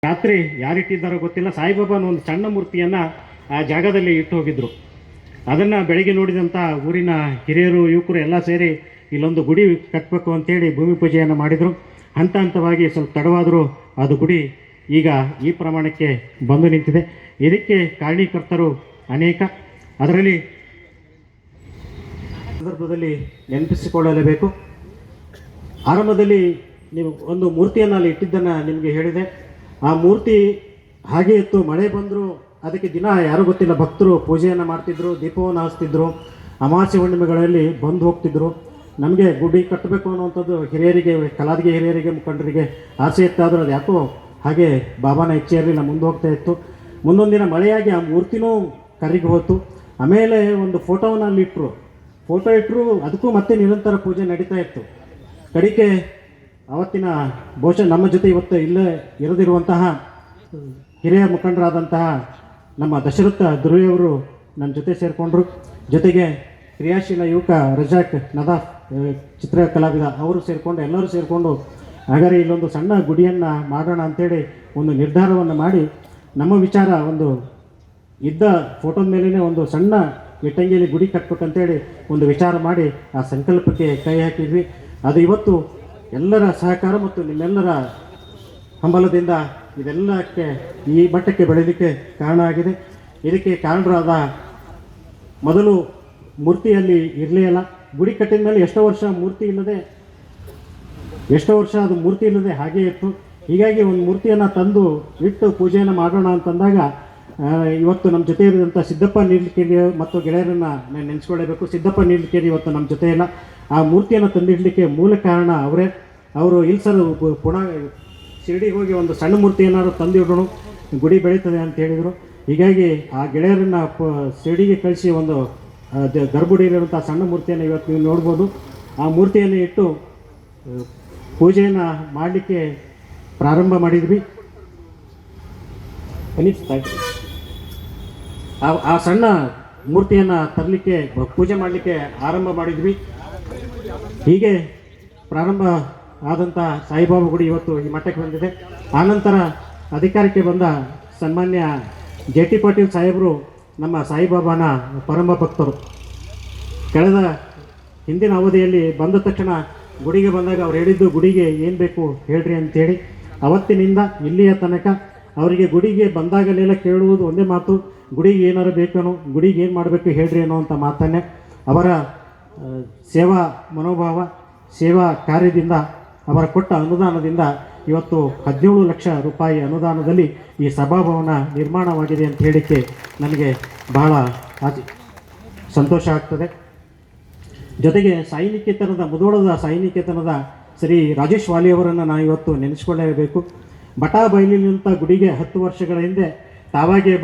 ರಾತ್ರಿ ಯಾರಿಟ್ಟಿದ್ದಾರೋ ಗೊತ್ತಿಲ್ಲ, ಸಾಯಿಬಾಬಾನ ಒಂದು ಸಣ್ಣ ಮೂರ್ತಿಯನ್ನು ಆ ಜಾಗದಲ್ಲಿ ಇಟ್ಟು ಹೋಗಿದ್ರು. ಅದನ್ನು ಬೆಳಗ್ಗೆ ನೋಡಿದಂಥ ಊರಿನ ಹಿರಿಯರು ಯುವಕರು ಎಲ್ಲ ಸೇರಿ ಇಲ್ಲೊಂದು ಗುಡಿ ಕಟ್ಟಬೇಕು ಅಂತೇಳಿ ಭೂಮಿ ಪೂಜೆಯನ್ನು ಮಾಡಿದರು. ಹಂತ ಹಂತವಾಗಿ ಸ್ವಲ್ಪ ತಡವಾದರೂ ಅದು ಗುಡಿ ಈಗ ಈ ಪ್ರಮಾಣಕ್ಕೆ ಬಂದು ನಿಂತಿದೆ. ಇದಕ್ಕೆ ಕಾರಣೀಕರ್ತರು ಅನೇಕ. ಅದರಲ್ಲಿ ಸಂದರ್ಭದಲ್ಲಿ ನೆನಪಿಸಿಕೊಳ್ಳಲೇಬೇಕು. ಆರಂಭದಲ್ಲಿ ನೀವು ಒಂದು ಮೂರ್ತಿಯನ್ನು ಅಲ್ಲಿ ಇಟ್ಟಿದ್ದನ್ನು ನಿಮಗೆ ಹೇಳಿದೆ. ಆ ಮೂರ್ತಿ ಹಾಗೆ ಇತ್ತು. ಮಳೆ ಬಂದರೂ ಅದಕ್ಕೆ ದಿನ ಯಾರೂ ಗೊತ್ತಿಲ್ಲ, ಭಕ್ತರು ಪೂಜೆಯನ್ನು ಮಾಡ್ತಿದ್ರು, ದೀಪವನ್ನು ಹಚ್ತಿದ್ರು, ಅಮಾವಾಸ್ಯೆ ಹುಣ್ಣಿಮೆಗಳಲ್ಲಿ ಬಂದು ಹೋಗ್ತಿದ್ರು. ನಮಗೆ ಗುಡಿ ಕಟ್ಟಬೇಕು ಅನ್ನುವಂಥದ್ದು ಹಿರಿಯರಿಗೆ, ಕಲಾದಿಗೆ ಹಿರಿಯರಿಗೆ, ಮುಖಂಡರಿಗೆ ಆಸೆ ಇತ್ತಾದರೂ ಅದು ಯಾಕೋ ಹಾಗೆ ಬಾಬಾನ ಇಚ್ಛೆ ಇರಲಿಲ್ಲ, ಮುಂದೆ ಹೋಗ್ತಾ ಇತ್ತು. ಮುಂದೊಂದು ದಿನ ಮಳೆಯಾಗಿ ಆ ಮೂರ್ತಿನೂ ಕರಿಗೆ ಹೋಯ್ತು. ಆಮೇಲೆ ಒಂದು ಫೋಟೋವನ್ನು ಅಲ್ಲಿ ಇಟ್ಟರು. ಫೋಟೋ ಇಟ್ಟರು, ಅದಕ್ಕೂ ಮತ್ತೆ ನಿರಂತರ ಪೂಜೆ ನಡೀತಾ ಇತ್ತು. ಕಡಿಕೆ ಅವತ್ತಿನ ಬಹುಶಃ ನಮ್ಮ ಜೊತೆ ಇವತ್ತು ಇಲ್ಲೇ ಇರದಿರುವಂತಹ ಹಿರಿಯ ಮುಖಂಡರಾದಂತಹ ನಮ್ಮ ದಶರಥ ಧ್ರುವಿಯವರು ನನ್ನ ಜೊತೆ ಸೇರಿಕೊಂಡ್ರು. ಜೊತೆಗೆ ಕ್ರಿಯಾಶೀಲ ಯುವಕ ರಜಾಕ್ ನದಾಫ್ ಚಿತ್ರ ಕಲಾವಿದ ಅವರು ಸೇರಿಕೊಂಡು, ಎಲ್ಲರೂ ಸೇರಿಕೊಂಡು ಹಾಗಾದರೆ ಇಲ್ಲೊಂದು ಸಣ್ಣ ಗುಡಿಯನ್ನು ಮಾಡೋಣ ಅಂಥೇಳಿ ಒಂದು ನಿರ್ಧಾರವನ್ನು ಮಾಡಿ, ನಮ್ಮ ವಿಚಾರ ಒಂದು ಇದ್ದ ಫೋಟೋದ ಮೇಲೇ ಒಂದು ಸಣ್ಣ ಇಟ್ಟಂಗಿಯಲ್ಲಿ ಗುಡಿ ಕಟ್ಬೇಕಂತೇಳಿ ಒಂದು ವಿಚಾರ ಮಾಡಿ ಆ ಸಂಕಲ್ಪಕ್ಕೆ ಕೈ ಹಾಕಿದ್ವಿ. ಅದು ಇವತ್ತು ಎಲ್ಲರ ಸಹಕಾರ ಮತ್ತು ನಿಮ್ಮೆಲ್ಲರ ಹಂಬಲದಿಂದ ಇದೆಲ್ಲಕ್ಕೆ ಈ ಮಟ್ಟಕ್ಕೆ ಬೆಳೆಯಲಿಕ್ಕೆ ಕಾರಣ ಆಗಿದೆ. ಇದಕ್ಕೆ ಕಾರಣರಾದ ಮೊದಲು ಮೂರ್ತಿಯಲ್ಲಿ ಇರಲೇ ಇಲ್ಲ. ಗುಡಿ ಕಟ್ಟಿದ ಮೇಲೆ ಎಷ್ಟೋ ವರ್ಷ ಅದು ಮೂರ್ತಿ ಇಲ್ಲದೆ ಹಾಗೇ ಇತ್ತು. ಹೀಗಾಗಿ ಒಂದು ಮೂರ್ತಿಯನ್ನು ತಂದು ಇಟ್ಟು ಪೂಜೆಯನ್ನು ಮಾಡೋಣ ಅಂತಂದಾಗ ಇವತ್ತು ನಮ್ಮ ಜೊತೆ ಇರೋದಂಥ ಸಿದ್ದಪ್ಪ ನೀಡ್ಲಿಕ್ಕೇರಿ ಮತ್ತು ಗೆಳೆಯರನ್ನು ನೆನೆಸ್ಕೊಳ್ಳೇಬೇಕು. ಸಿದ್ದಪ್ಪ ನೀಡ್ಲಿಕ್ಕೇರಿ ಇವತ್ತು ನಮ್ಮ ಜೊತೆ ಇಲ್ಲ. ಆ ಮೂರ್ತಿಯನ್ನು ತಂದಿಡಲಿಕ್ಕೆ ಮೂಲ ಕಾರಣ ಅವರೇ. ಅವರು ಇಲ್ಲಿ ಸರ್ ಪುನಃ ಶಿರಡಿಗೆ ಹೋಗಿ ಒಂದು ಸಣ್ಣ ಮೂರ್ತಿ ಏನಾದ್ರು ತಂದಿಡೋಣ, ಗುಡಿ ಬೆಳೀತದೆ ಅಂತ ಹೇಳಿದರು. ಹೀಗಾಗಿ ಆ ಗೆಳೆಯರನ್ನು ಶಿರಡಿಗೆ ಕಳಿಸಿ ಒಂದು ಗರ್ಭಗುಡಿಯಲ್ಲಿರುವಂಥ ಸಣ್ಣ ಮೂರ್ತಿಯನ್ನು ಇವತ್ತು ನೀವು ನೋಡ್ಬೋದು. ಆ ಮೂರ್ತಿಯನ್ನು ಇಟ್ಟು ಪೂಜೆಯನ್ನು ಮಾಡಲಿಕ್ಕೆ ಪ್ರಾರಂಭ ಮಾಡಿದ್ವಿ. ಆ ಸಣ್ಣ ಮೂರ್ತಿಯನ್ನು ತರಲಿಕ್ಕೆ, ಪೂಜೆ ಮಾಡಲಿಕ್ಕೆ ಆರಂಭ ಮಾಡಿದ್ವಿ. ಹೀಗೆ ಪ್ರಾರಂಭ ಆದಂಥ ಸಾಯಿಬಾಬಾ ಗುಡಿ ಇವತ್ತು ಈ ಮಟ್ಟಕ್ಕೆ ಬಂದಿದೆ. ಆನಂತರ ಅಧಿಕಾರಕ್ಕೆ ಬಂದ ಸನ್ಮಾನ್ಯ ಜೆ.ಟಿ. ಪಾಟೀಲ್ ಸಾಹೇಬರು ನಮ್ಮ ಸಾಯಿಬಾಬಾನ ಪರಮ ಭಕ್ತರು. ಕಳೆದ ಹಿಂದಿನ ಅವಧಿಯಲ್ಲಿ ಬಂದ ತಕ್ಷಣ ಗುಡಿಗೆ ಬಂದಾಗ ಅವ್ರು ಹೇಳಿದ್ದು, ಗುಡಿಗೆ ಏನು ಬೇಕು ಹೇಳ್ರಿ ಅಂತೇಳಿ. ಅವತ್ತಿನಿಂದ ಇಲ್ಲಿಯ ತನಕ ಅವರಿಗೆ ಗುಡಿಗೆ ಬಂದಾಗಲೆಲ್ಲ ಕೇಳುವುದು ಒಂದೇ ಮಾತು, ಗುಡಿಗೆ ಏನಾರು ಬೇಕೇನೋ, ಗುಡಿಗೆ ಏನು ಮಾಡಬೇಕು ಹೇಳ್ರಿ ಅನ್ನೋವಂಥ ಮಾತನ್ನೇ. ಅವರ ಸೇವಾ ಮನೋಭಾವ, ಸೇವಾ ಕಾರ್ಯದಿಂದ, ಅವರ ಕೊಟ್ಟ ಅನುದಾನದಿಂದ ಇವತ್ತು 17 ಲಕ್ಷ ರೂಪಾಯಿ ಅನುದಾನದಲ್ಲಿ ಈ ಸಭಾಭವನ ನಿರ್ಮಾಣವಾಗಿದೆ ಅಂತ ಹೇಳಿಕ್ಕೆ ನನಗೆ ಬಹಳ ಸಂತೋಷ ಆಗ್ತದೆ. ಜೊತೆಗೆ ಸಾಯಿನಿಕೇತನದ, ಮುಧೋಳದ ಸಾಯಿನಿಕೇತನದ ಶ್ರೀ ರಾಜೇಶ್ ವಾಲಿಯವರನ್ನು ನಾವು ಇವತ್ತು ನೆನೆಸ್ಕೊಳ್ಳಲೇಬೇಕು. ಬಟಾ ಬಯಲಿನಂಥ ಗುಡಿಗೆ 10 ವರ್ಷಗಳ ಹಿಂದೆ ತಾವಾಗೇ